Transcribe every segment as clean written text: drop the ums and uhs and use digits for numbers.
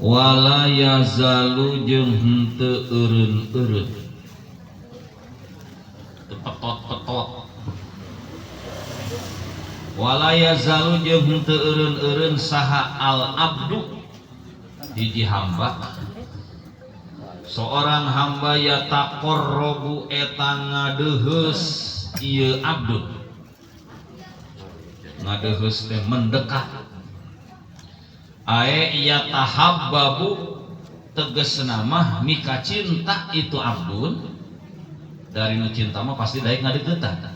wala yazalu jeung henteu eureun-eureun petot-petot wala yazalu jeung henteu eureun-eureun saha al abdu hiji hamba seorang hamba yataqarrabu eta ngadeuheus ieu abdu ngadeuheus teh mendekat ae yatahabbabu tegasna mah mika cinta itu abdun dari nu cinta mah pasti daek ngadeuketan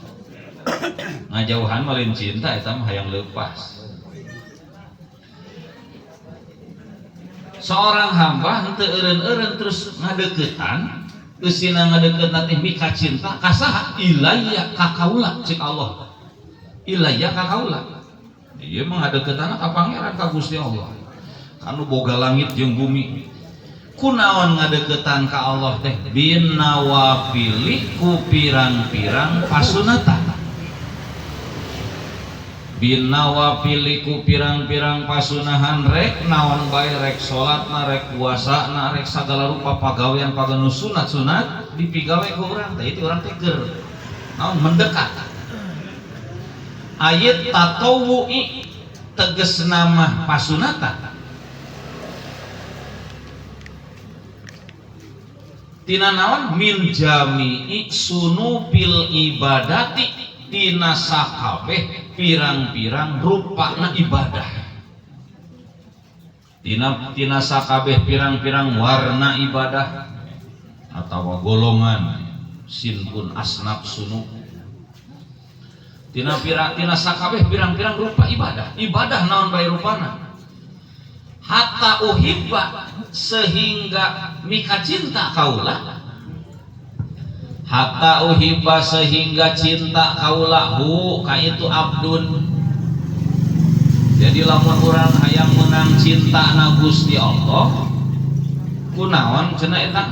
ngajauhan malin cinta eta mah hayang leupas seorang hamba henteu eureun-eureun terus ngadeuketan eusina ngadeukeutna teh mika cinta ka saha ilayya ka kaula cek Allah ilayya ka kaula ieu mah ngadeukeutana ka pangeran ka Gusti Allah anu boga langit jeung bumi kunaon ngadeuketan ka Allah teh bin nawafili ku pirang-pirang pasunatan bin nawafili ku pirang-pirang pasunahan rek naon bae rek salatna rek puasana rek sagala rupa pagawean paganu sunat-sunat dipigawe ku urang teh itu urang teh keur naon mendekat ayat tatawu'i tegasna mah pasunatan tina naon min jami'i sunubil ibadati tina sakabeh pirang-pirang rupana ibadah tina sakabeh pirang-pirang warna ibadah atau golongan sinpun asnaf sunu tina sakabeh pirang-pirang rupa ibadah naon bae rupana hatta uhibba sehingga mika cinta kaula hatta uhibba sehingga cinta kaula hu ka itu abdun jadi lamun urang hayang menang cinta na Gusti Allah kunaon cenah eta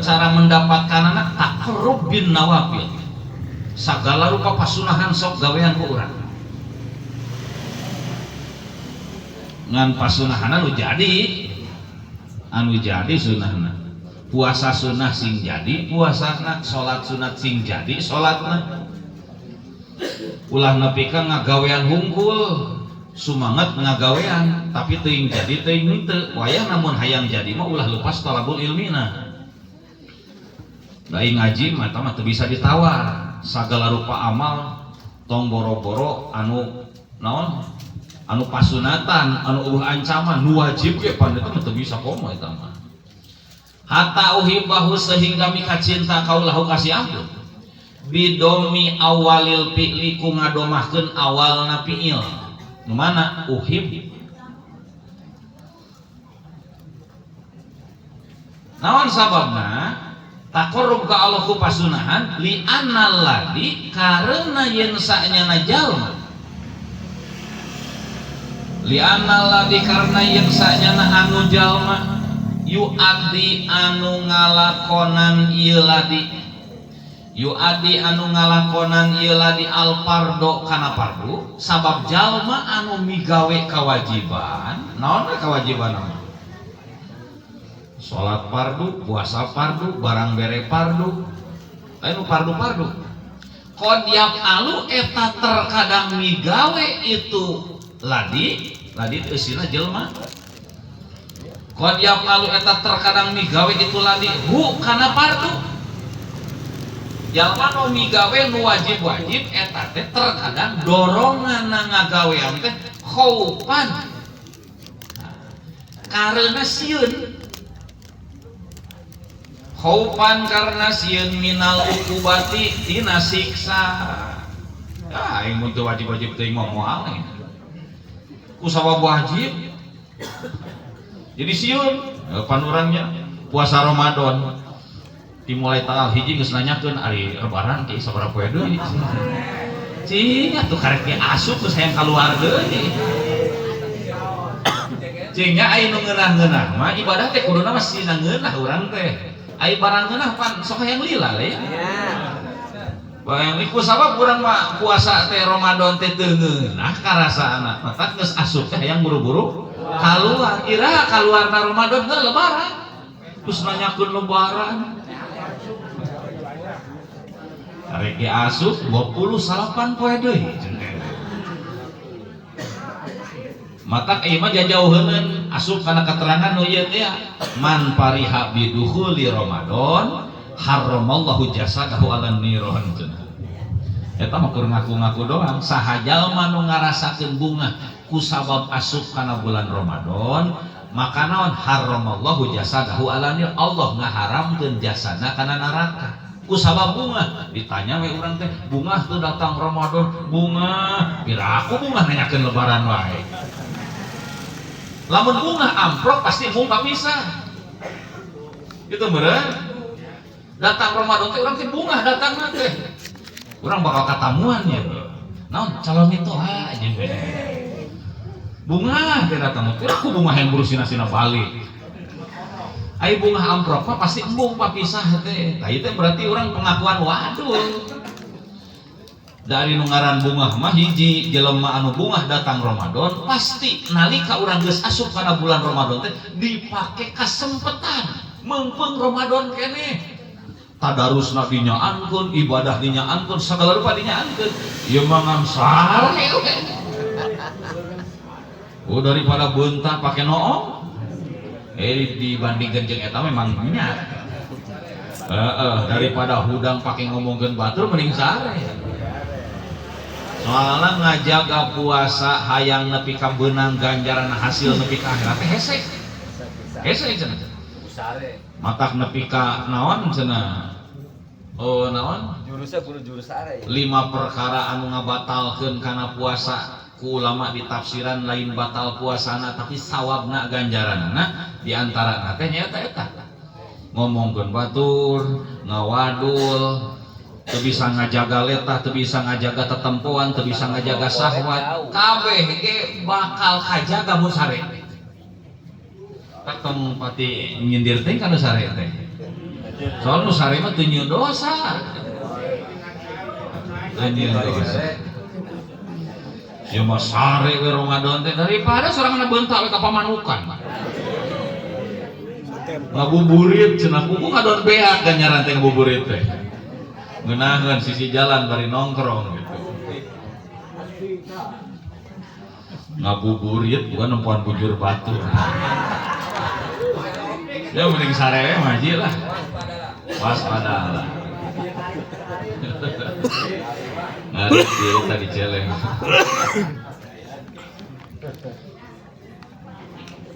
cara mendapatkanana taqarrub bin nawafil sagala rupa pasunahan sok gawean ku urang ngan pasunahan anu jadi sunahna puasa sunah sing jadi puasana salat sunat sing jadi salatna ulah nepi ka ngagawean hungkul sumanget ngagawean tapi teuing jadi teuing henteu wayah namun hayang jadi mah ulah lepas talabul ilmina lain ngaji mah eta mah teu bisa ditawar sagala rupa amal tong boro-boro anu naon anu pasunatan anu ancaman nu wajib ge pan eta mah teu bisa komo eta mah hatta uhibbahu sehingga mika cinta kaulahu kasih ampun bidomi awalil fi'li ku ngadomahkeun awalna fi'il nu mana uhib naon sababna taqarrub ka Allah ku pasunahan li annal ladzi karena yen sanyana jalma li annal ladzi karena yen sanyana anu jalma yu'addi anu ngalakonan ieu ladi yu'addi anu ngalakonan ieu ladi al fardo kana fardu sabab jalma anu migawe kewajiban naon kewajiban mah salat fardu puasa fardu barang bere fardu anu fardu qad yaqalu eta terkadang migawe itu ladi eusina jelma qad yaqalu eta terkadang migawe itu ladi hu kana fardu jalma nu migawe nu wajib eta teh terkadang dorongan ngagawean teh khaufan karena sieun khaufan karena sieun minal ukubati tina siksa aing mun teu wajib-wajib teuing moal ku sabab wajib jadi sieun panurangnya puasa Ramadan dimulai tanggal hiji geus nanyakeun ari lebaran ti sabaraha poe deui cing atuh karek ge asup geus hayang kaluar deui cingnya aya nu ngeunah-ngeunah mah ibadah teh kuduna mah sina ngeunah urang teh aya barang ngeunah pan sok hayang lila ya bayang iku sabab urang mah puasa teh Ramadan teh teu ngeunah karasaana mata geus asup teh hayang buru-buru keluar na Ramadan teh lebaran terus nanyakeun lebaran arek asup 28 poe deui mata ieu mah jajauheun asup kana keterangan nu ieu teh man pariha bidukhuli Ramadan haramallahu jasadahu alan niron eta mah keur ngaku-ngaku doang saha jalma nu ngarasakeun bunga ku sabab asup kana bulan Ramadan maka naon haramallahu jasadahu alan nir Allah ngaharamkeun jasana kana neraka ku sabab bunga ditanya we urang teh bunga tuh datang Ramadan bunga piraku bunga nanyakeun lebaran wae lamun bunga amplop pasti bunga bisa gitu meureun datang Ramadan teh urang teh bunga datang teh urang bakal katamuan ya naon calon itu aja bunga teh datang teh aku bunga yang berusin-sina balik ai bunga amplop pasti embung papisah teh tah ieu teh berarti urang pengakuan waduh dari nungaran bunga mah hiji jelema anu bunga datang Ramadan pasti nalika urang geus asup kana bulan Ramadan teh dipake kasempetan meungpeung Ramadan keneh tadarusna dinyaankeun ibadah dinyaankeun sagala rupa dinyaankeun ieu mah ngamsar daripada beuntar pake noong dibandingkeun jeung eta memang nya daripada hudang pake ngomongkeun batur mending sare soalnya ngajaga puasa hayang nepi ka beunang ganjaran hasil nepi ka akhirat teh hese cenah matak nepi ka naon cenah naon jurusnya kudu jurus are 5 perkara anu ngabatalkeun kana puasa ku ulama di tafsiran lain batal puasana tapi sawabna ganjaranna di antarana teh nyaeta eta ngomongkeun batur ngawadul teu bisa ngajaga letah, teu bisa ngajaga tetempoan, teu bisa ngajaga syahwat, kabeh ge bakal kajaga mun sare. Ketemu pati nyindir teh kana sare teh. Soal nu sare mah teu nyieun dosa. Nyieun dosa. Ya mah sare we Ramadan teh daripada sorangan beuntak we ka pamanukan. Ngabuburit cenah kuku ngadon beak ganjaran teh ngabuburit teh. Ngeunahkeun sisi jalan bari nongkrong gitu. Ngabuburit bukan nempuan bujur batu. Ya mending sare mah ji lah. Waspada lah. Ngarep tadi celeng.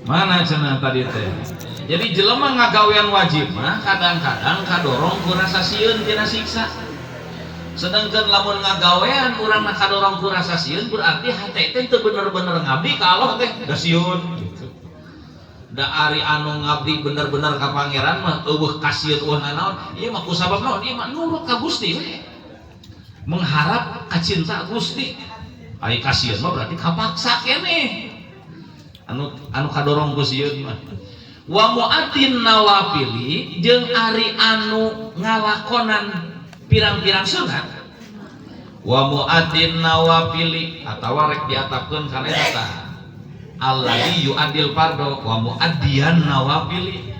Mana cenah tadi teh. Jadi jelema ngagawean wajib mah kadang-kadang kadorong ku rasa sieun tina siksa. Sedangkan lamun ngagawean urang kadorong ku rasa sieun berarti hate teh teu bener-bener ngabdi ka Allah teh da sieun gitu. Da ari anu ngabdi bener-bener ka pangeran mah eueuh kasieun eueuh naon ieu mah kusabab naon ieu mah nurut ka Gusti we. Mengharap ka cinta Gusti. Ari kasieun mah berarti kapaksa keneh. Anu kadorong ku sieun mah wa mu'atin nawafili jeung ari anu ngalakonan pirang-pirang sunat wa mu'atin nawafili atawa rek diatapkeun kana eta alladzi yu'adil fardo wa mu'addiyan nawafili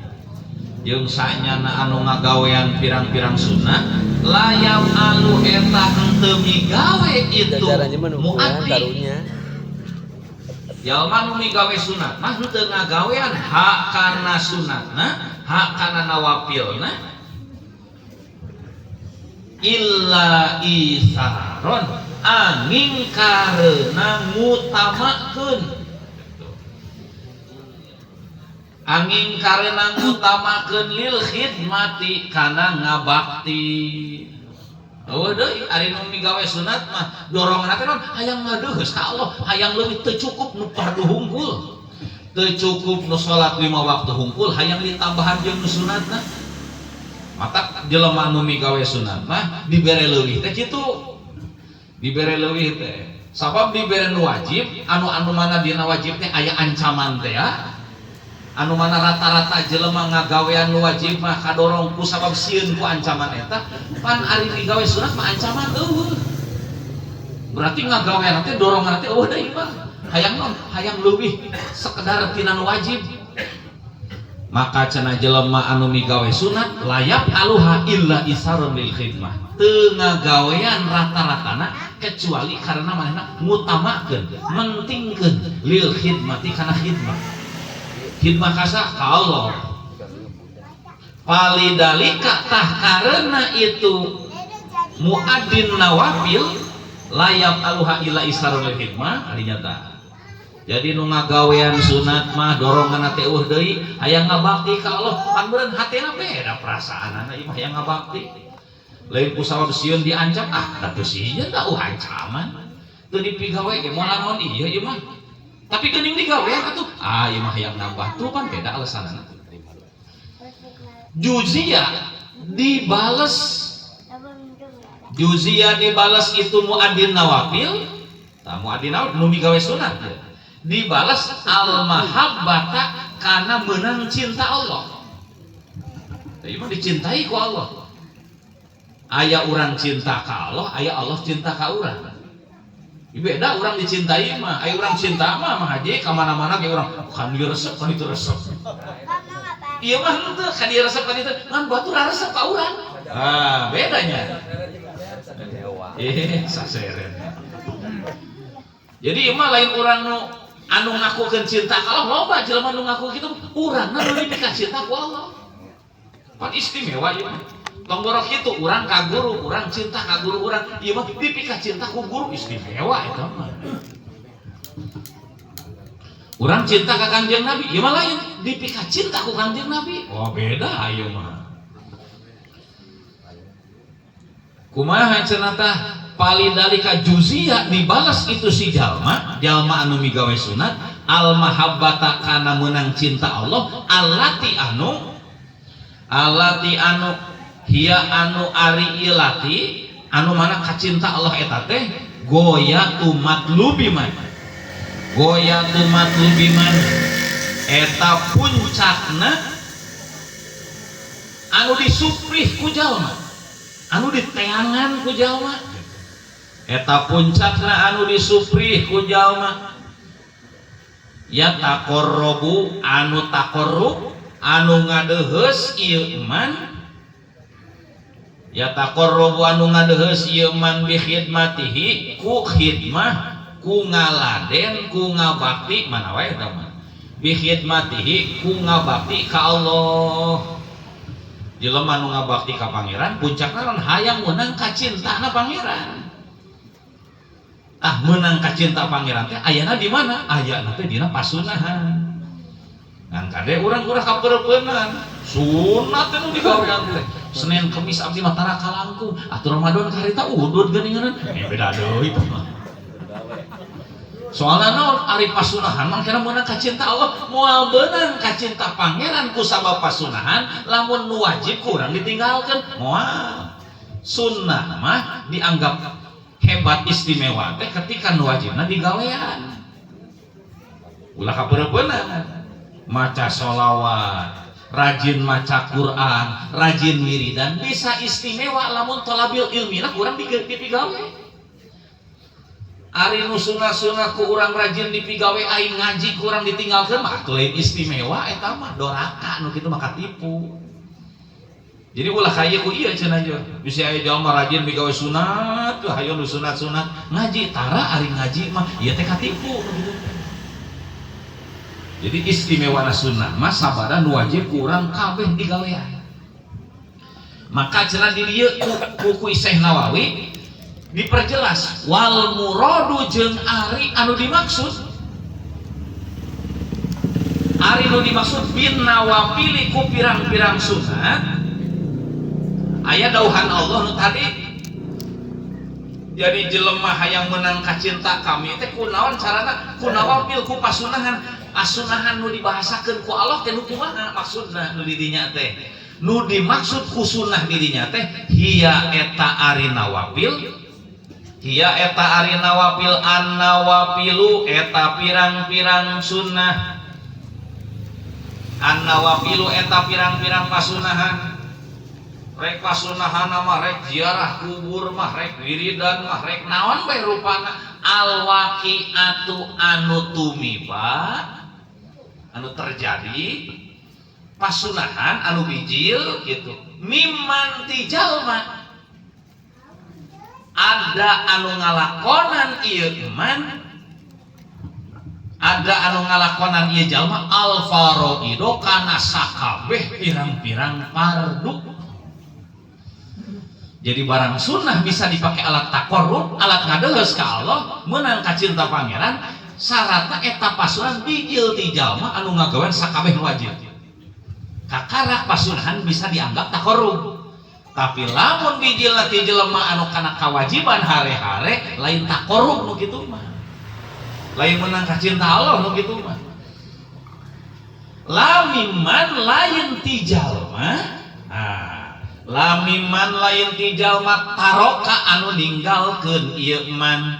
jeung sanyana anu ngagawean pirang-pirang sunat layam alu eta henteu migawe itu mu'addi jalma nu migawe sunat mah henteu ngagawean hak kana sunatna hak kana nawafilna illa isaron angin karena ngutamakeun angin karena ngutamakeun lil khidmati kana ngabakti. Oh deui ari nu migawe sunat mah dorongan teh naon hayang ngadeus ka Allah, hayang leuwih teu cukup nu fardu hungkul. Teu cukup nu salat 5 waktu hungkul, hayang ditambahan jeung nu sunatna. Mata jelema nu migawe sunat mah dibere leuwih teh kitu. Dibere leuwih teh. Sabab dibere nu wajib, anu mana dina wajib teh aya ancaman teh ya. Anu mana rata-rata jelema ngagawean nu wajib mah kadorong ku sabab sieun ku ancaman eta pan ari digawe sunat mah ancaman eueuh berarti ngagawean teh dorongan teh eueuh deui mah hayang non hayang leuwih sekedar tina nu wajib. Maka cenah jelema anu migawe sunat layap aluha illa isarun lil khidmah, teu ngagawean rata-ratana kecuali karena manehna ngutamakeun mentingkeun lil khidmati kana khidmah. Khidmah kasa ka Allah. Palidalika tah karena itu muadzin nawafil layap aluha illa isarun lil khidmah ari nyata. Jadi nu ngagawean sunat mah dorongan teh eueuh deui hayang ngabakti ka Allah, pan beureun hatena beda perasaanana ieu mah hayang ngabakti. Lain ku sabab sieun diancam da teu sieun da ancaman. Teu dipigawe ge moal naon ieu mah. Tapi geuning digawean atuh ieu mah hayang nambah tuh pan beda alasanana. Juzia dibales itu muadzin nawafil, muadzin nawafil nu migawe sunat ya. Dibalas al-mahabbata karena menang cinta Allah. Jadi mah dicintai ku Allah. Aya urang cinta ka Allah, aya Allah cinta ka urang. Beda urang dicintai mah, aya urang cinta mah haji ka mana-mana ge urang kan dieu resep kan itu resep. Ieu mah henteu kan dieu resep kan itu ngan batur resep ka urang. Bedanya. Saseren. Jadi ieu mah lain urang nu anu ngakukeun cinta ka Allah, loba jelema nu ngaku kitu urangna nu dipika cinta ku Allah. Pan istimewa ieu mah. Tong borok kitu urang ka guru, urang cinta ka guru urang, ieu mah dipika cinta ku guru istimewa eta mah. Urang cinta ka Kanjeng Nabi, ieu mah lain, dipika cinta ku Kanjeng Nabi. Oh beda ieu mah. Kumaha cenah tah? Palidalika juzia dibalas itu si jalma anu migawe sunat al mahabbata kana menang cinta Allah alati anu hiya anu ari ilati anu mana kacinta Allah eta teh goyatu matlubiman eta puncakna anu disuprih ku jalma anu diteangan ku jalma eta puncakna anu disuprih ku jalma ya taqarrubu anu taqarrub anu ngadeuheus ieu man ya taqarrubu anu ngadeuheus ieu man bi khidmatihi ku khidmah ku ngaladen ku ngabakti mana wae eta mah bi khidmatihi ku ngabakti ka Allah. Jelema anu ngabakti ka pangeran puncakna lamun hayang meunang ka cintana pangeran. Menang ka cinta pangeran teh ayana di mana? Ayana teh dina pasunahan. Ngan kade urang-urang kapeureupeunnan sunat teh nu digawean teh. Senin Kemis abdi mah tara kalangkung, atuh Ramadan karita udud geuningan. Beda deui itu mah. Soalna naon ari pasunahan mah kira meunang ka cinta Allah, moal beunang ka cinta pangeran ku sabab pasunahan, lamun nu wajib kurang ditinggalkeun moal. Sunnah mah dianggap hebat istimewa teh ketika nu wajibna digawean. Ulah kapeureupeunnan maca sholawat, rajin maca Quran, rajin wiridan bisa istimewa lamun thalabil ilmina kurang dipigawe. Ari nu sunah-sunah ku urang rajin dipigawe aing ngaji kurang ditinggalkeun mah atuh lain istimewa eta mah doraka nu kitu mah katipu. Jadi ulah kaya ku iya cenah aja. Bisa aya jalma rajin migawe sunat, hayo nu sunat-sunat ngaji tara ari ngaji mah ieu teh katipu gitu. Jadi istimewana sunnah mah sabada nu wajib kurang kabeh digawean. Maka cenah di dieu ku Syekh Nawawi diperjelas wal muradu jeung ari anu dimaksud bin nawafili ku pirang-pirang sunat. Aya dauhan Allah nu tadi jadi jelema hayang menang kacinta kami teh kunaon carana kunawafil ku pasunahan asunahan nu dibahasakeun ku Allah teh nu kumaha maksudna nu di dinya teh nu dimaksud ku sunnah di dinya teh hiya eta ari nawafil an nawafilu eta pirang-pirang sunnah an nawafilu eta pirang-pirang pasunahan rek pasunahan mah rek ziarah kubur mah rek wiridan mah rek naon bae rupana al-waqi'atu anu tumiba anu terjadi pasunahan anu bijil gitu mimman ti jalma ada anu ngalakonan ieu iman ada anu ngalakonan ieu jalma al faraido kana sakabeh pirang-pirang fardu. Jadi barang sunnah bisa dipakai alat takorrub, alat ngadeus ka Allah, meunang ka cinta pangeran, syaratna eta pasunahan bijil ti jalma anu ngagawean sakabeh wajib. Kakarak pasunahan bisa dianggap takorrub. Tapi lamun bijil ti jelema anu kana kawajiban hare-hare lain takorrub nu kitu mah. Lain meunang ka cinta Allah nu kitu mah. Lamiman lain ti jalma. Lamiman lain ti jalma taroka anu ninggalkeun ieu iman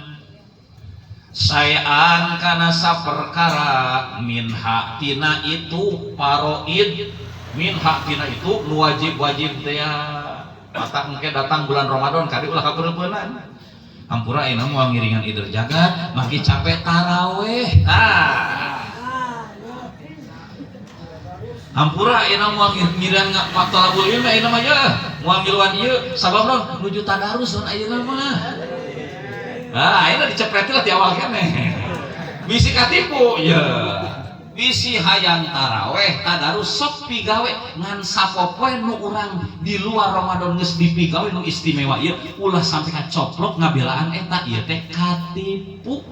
saean kana saperkara minha tina itu paroid minha tina itu nu wajib-wajib teh mata engke datang bulan Ramadan kari ulah kapeureupeunan hampura ayeuna moal ngiringan ider jagat maki capek taraweh hampura ayeuna moal ngiringan thalabul ilmi ayeuna mah ya moal ngiluan ieu sabab naon nuju tadarus naon ayeuna mah ayeuna dicepreti lah ti awal keneh bisi katipu ya bisi hayang taraweh tadarus sok pigawe ngan sapopoe nu urang di luar Ramadan geus dipigawe nu istimewa ieu ulah sampe kacoplok ngabelaan eta ieu teh katipu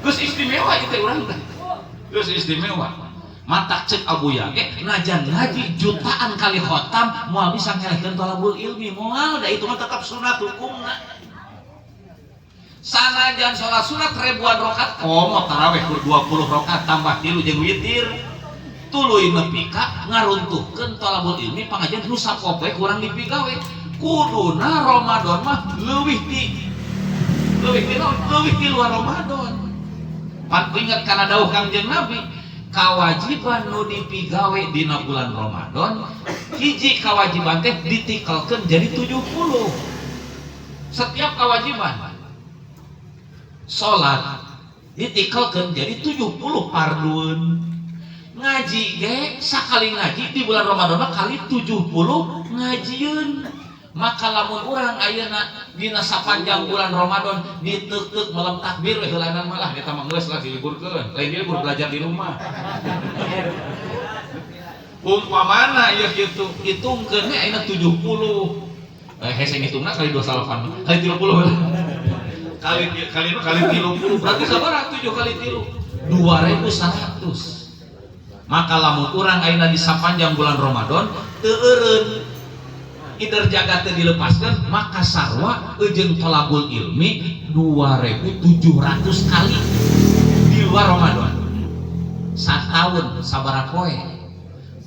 geus istimewa ieu teh urang teh geus istimewa mata cek Abu Yage najan ngaji jutaan kali khotam moal bisa ngelehkeun thalabul ilmi moal da itu mah tetap sunat hukumna sanajan sholat sunat ribuan rakaat komo tarawih 20 rakaat tambah 3 jeung witir tuluy nepi ka ngaruntuhkeun thalabul ilmi pangajian nu sapopoe kurang dipigawe kuduna Ramadan mah leuwih ti luar Ramadan pan inget kana dawuh Kangjeng Nabi kawajiban nu dipigawe dina bulan Ramadan hiji kawajiban teh ditikelkeun jadi 70 setiap kewajiban salat ditikelkeun jadi 70 pardun ngaji ge sakali ngaji di bulan Ramadan kali 70 ngajieun maka lamun urang ayeuna dina sapanjang bulan Ramadan diteukteuk malam takbir we heulanan malah eta mah geus lah diliburkeun lain libur belajar di rumah umpamana ieu kitu hitungkeun we ayeuna 70 hese ngitungna kali 28 kali 30 kali 30 berarti sabaraha 7 kali 3 2100 maka lamun urang ayeuna di sapanjang bulan Ramadan teu eureun ider jagat teu dilepaskeun maka sarwa jeung thalabul ilmi 2700 kali di luar Ramadan sataun sabaraha poe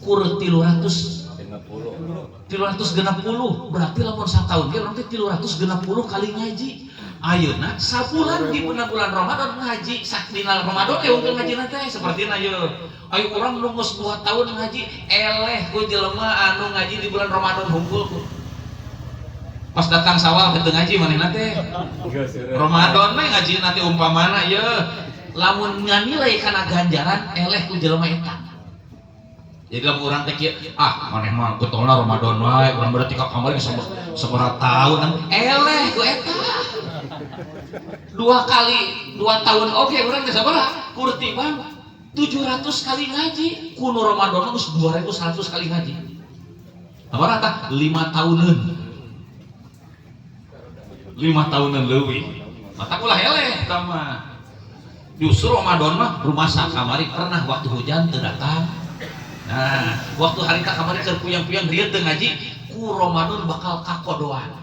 kur 360 berarti lamun sataun ge urang teh 360 kali ngaji ayeuna sabulan di bulan Ramadan ngaji sakdina Ramadan teh unggul ngajina teh sapertina ieu ayo urang nu geus 2 tahun ngaji eleh ku jelema anu ngaji di bulan Ramadan hungkul pas datang Sawal teu ngaji manehna teh Ramadan mah ngaji nanti umpamana ieu lamun nganilai kana ganjaran eleh ku jelema eta jadi lamun urang teh kieu maneh mah betulna Ramadan wae urang berarti ka kamari sabaraha taun eleh ku eta 2 tahun oke urang teh sabaraha kurtiban 700 kali ngaji kuno Ramadan geus 2100 kali ngaji sabaraha tah 5 tahunan 5 tahunan leuwih mata ulah eleh eta mah justru Ramadan mah rumasa kamari pernah waktu hujan teu datang nah waktu harita kamari keur puyang-puyang rieu teu ngaji ku Ramadan bakal kakodoan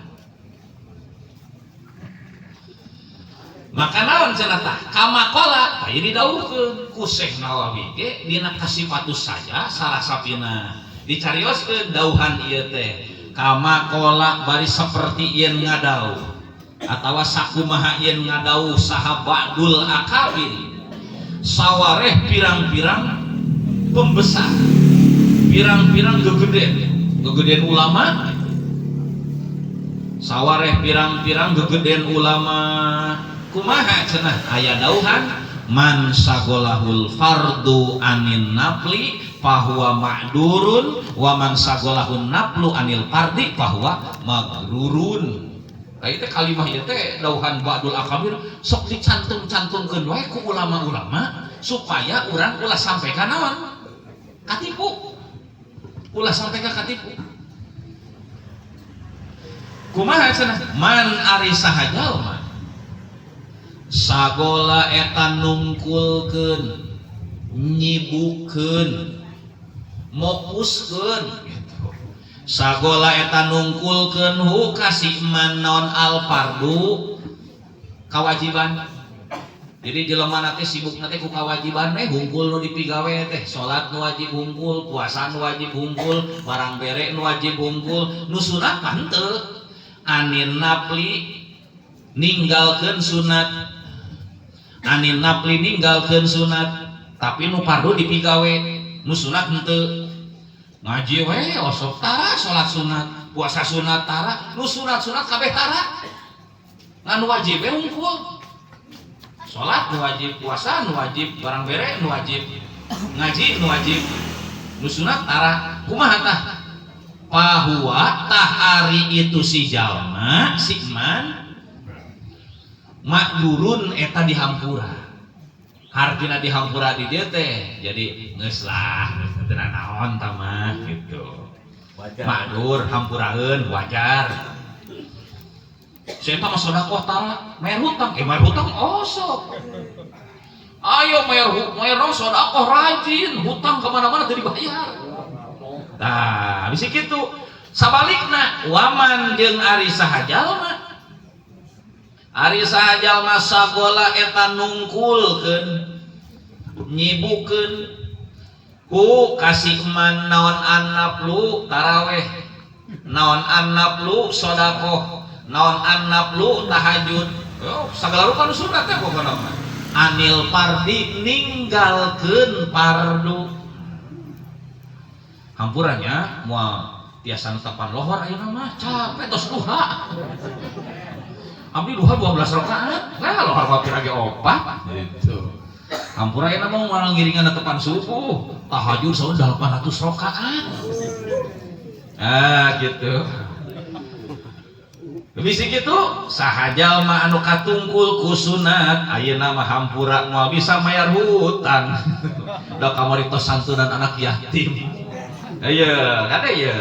maka naon cenah tah kamakola aya didawuhkeun ku Syekh Nawawi ge dina Kasifatus Saja sarasapina dicarioskeun dawuhan ieu teh kamakola bari saperti ieun ngadau atawa sakumaha ieun ngadau saha ba'dul akabir sawareh pirang-pirang pembesar pirang-pirang gegeden ulama sawareh pirang-pirang gegeden ulama kumaha cenah aya dauhan man sagolahul fardu anin nafli fahuwa ma'durun wa man sagolahun naflu anil fardi fahuwa magrurun. Itu kalimah ieu teh dauhan ba'dul akabir sok dicantum-cantumkeun wae ku ulama-ulama supaya urang ulah sampai ka naon? Katipu. Ulah sampai ka katipu. Kumaha cenah? Man ari saha jalma sagola eta nungkulkeun, nyibukeun, mokuskeun gitu. Sagola eta nungkulkeun hu kasih man naon al fardu kawajiban. Jadi jelema teh sibuk teh ku kawajiban hungkul nu dipigawe teh salat nu wajib hungkul, puasa nu wajib hungkul, barang bere nu wajib hungkul, nu sunat kan teu. Anin nafli ninggalkeun sunat, anin nafli ninggalkeun sunat, tapi nu fardu dipigawe, nu sunat henteu. Ngaji we osok tara salat sunat, puasa sunat tara, nu sunat-sunat kabeh tara. Ngan wajib we hungkul. Salat nu wajib, puasa nu wajib, barang bere nu wajib, ngaji nu wajib, nu sunat tara. Kumaha tah? Pahuwa tah ari itu si jalma si man makdurun eta dihampura. Hartina dihampura di dieu teh jadi geus lah teu naon tah mah gitu. Makdur hampuraeun wajar. Saya mah sedekah tara, mayar hutang, mayar hutang osok. Ayo mayar sedekah rajin, hutang kemana-mana teu dibayar. Nah, bisa gitu. Sabalikna, waman jeung ari saha jalma. Ari saha jalma sagola eta nungkulkeun, nyibukeun ku kasih man naon annaplu taraweh, naon annaplu sedekah, naon annaplu tahajud. Oh, sagala rupa nu sunat teh pokona mah. Anil fardi ninggalkeun fardu. Hampurannya moal tiasa netepan lohor ayeuna mah capek tos duha. Abdi duha 12 rakaat. Lah lohor papir age 4 gitu. Hampura ayeuna mah moal ngiringan netepan subuh. Tahajud saur 800 rakaat. Ah gitu. Bisa gitu saha jalma anu katungkul ku sunat ayeuna mah hampura moal bisa mayar hutang. Da kamari tos santunan anak yatim. Ayo, ada ya.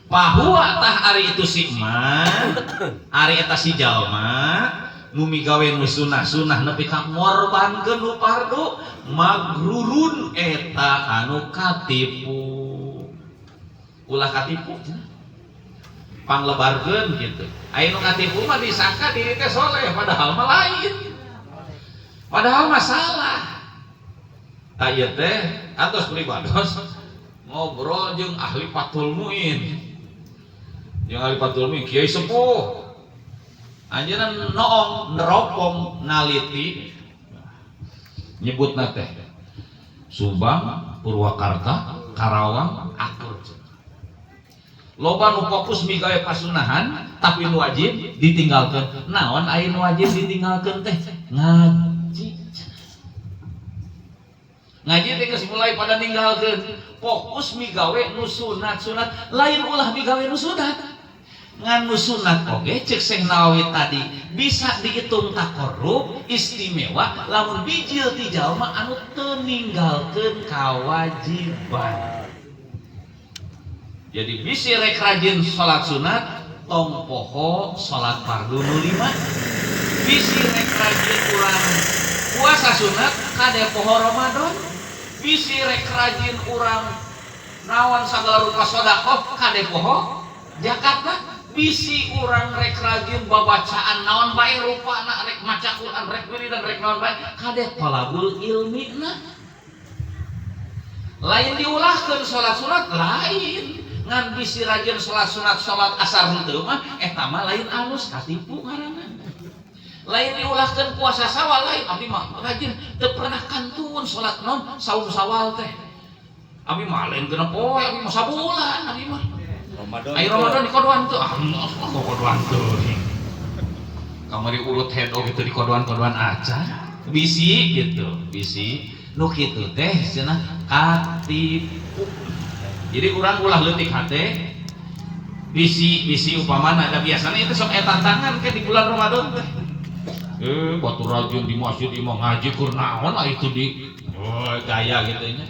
Pahuwa tah ari itu si man, ari eta si jalma, nu migawe nu sunah nepi ka ngorbankeun nu fardu, magrurun eta anu katipu. Ulah katipu. Panglebarkeun gitu. Aya nu katipu mah disangka diri teh soleh padahal mah lain. Padahal masalah. Aya teh atos pribados ngobrol jeung ahli Fathul Muin. Jeung ahli Fathul Muin kiai sepuh. Anjeunna noong neropong naliti nyebutna teh Subang, Purwakarta, Karawang, akur. Loba nu fokus migawe pasunahan tapi nu wajib ditinggalkeun. Naon aya nu wajib ditinggalkeun teh? Ngaji. Ngaji teh geus mulai pada ninggalkeun. Fokus migawe nu sunat lain ulah migawe nu sunat. Ngan nu sunat oge ceuk Syekh Nawawi tadi bisa dihitung takorup istimewa lamun bijil ti jalma anu teu ninggalkeun kawajiban. Jadi bisi rek rajin salat sunat tong poho salat fardu nu 5. Bisi rek rajin urang puasa sunat kade poho Ramadan. Bisi rek rajin urang nawan sagala rupa sedekah kade poho zakatna. Bisi urang rek rajin babacaan naon bae rupana rek maca Quran rek wiridan rek naon bae kade talabul ilmina. Lain diulahkeun salat sunat lain ngan bisi rajin salat sunat salat asar henteu mah eta mah lain alus katipu ngaranna. Lain diulahkeun puasa Sawal lain abdi mah rajin teu pernah kantun salat naon saum Sawal teh. Abdi mah lain genep poe abdi mah sabulan abdi mah. Ramadan. Ai Ramadan di kodoan teu. Ah, kodoan teu. kamari urut hedo gitu di kodoan-kodoan aja bisi gitu bisi nu kitu teh cenah katipu. Jadi urang ulah leutik hate bisi upamana ada biasanya itu sok tantangan ke di bulan Ramadan teh. Batu rajin di masjid imam ngaji kur naon lah itu di gaya gitu nya.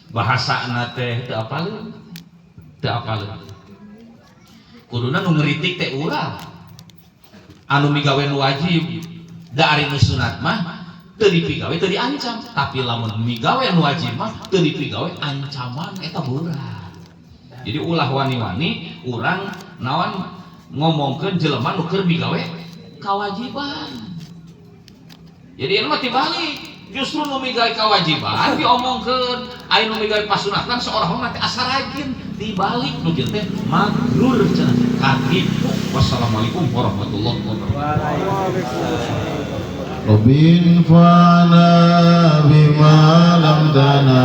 Bahasana teh teu apaleun. Kuduna nu ngeritik teh urang. Anu migawe nu wajib da ari nu sunat mah teu dipigawe teu diancam, tapi lamun migawe nu wajib mah teu dipigawe ancaman eta beurang. Jadi ulah wani-wani urang naon ngomongkeun jelema nu keur migawe kewajiban. Jadi ini mah dibalik, justru nu migawe kewajiban diomongkeun, aya nu migawe pasunatan seolah-olah teh asa rajin, dibalik nu kieu teh magrur cenah katipu. Wassalamualaikum warahmatullahi wabarakatuh. Rabbin fa'ana bima lam tana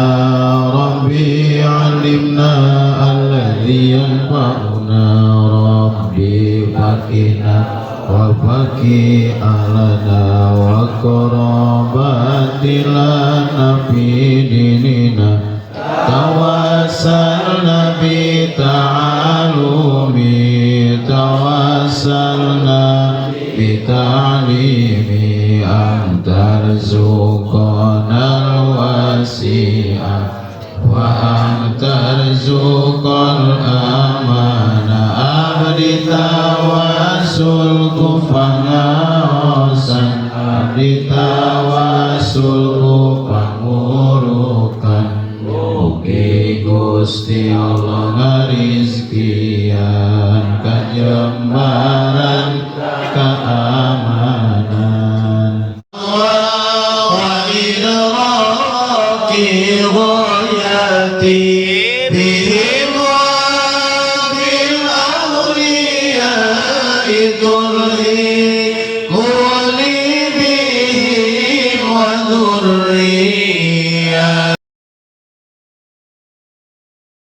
Rabbi alimna alladhi yanfa'una Rabbi fakina wa faki alana wa qarabatilana fi dinina tawassalna bi ta'alumi tawassalna bi ta'limi antarzuqanal wasi'ah wa antarzuqal amana abdi tawassul kufangaosan abdi tawassul pangurukan mugi Gusti Allah ngarizkian kajembaran keamanan wa idraki ghayati bihim wa bil awliya idulhi kulli bihim wa dhurriyyah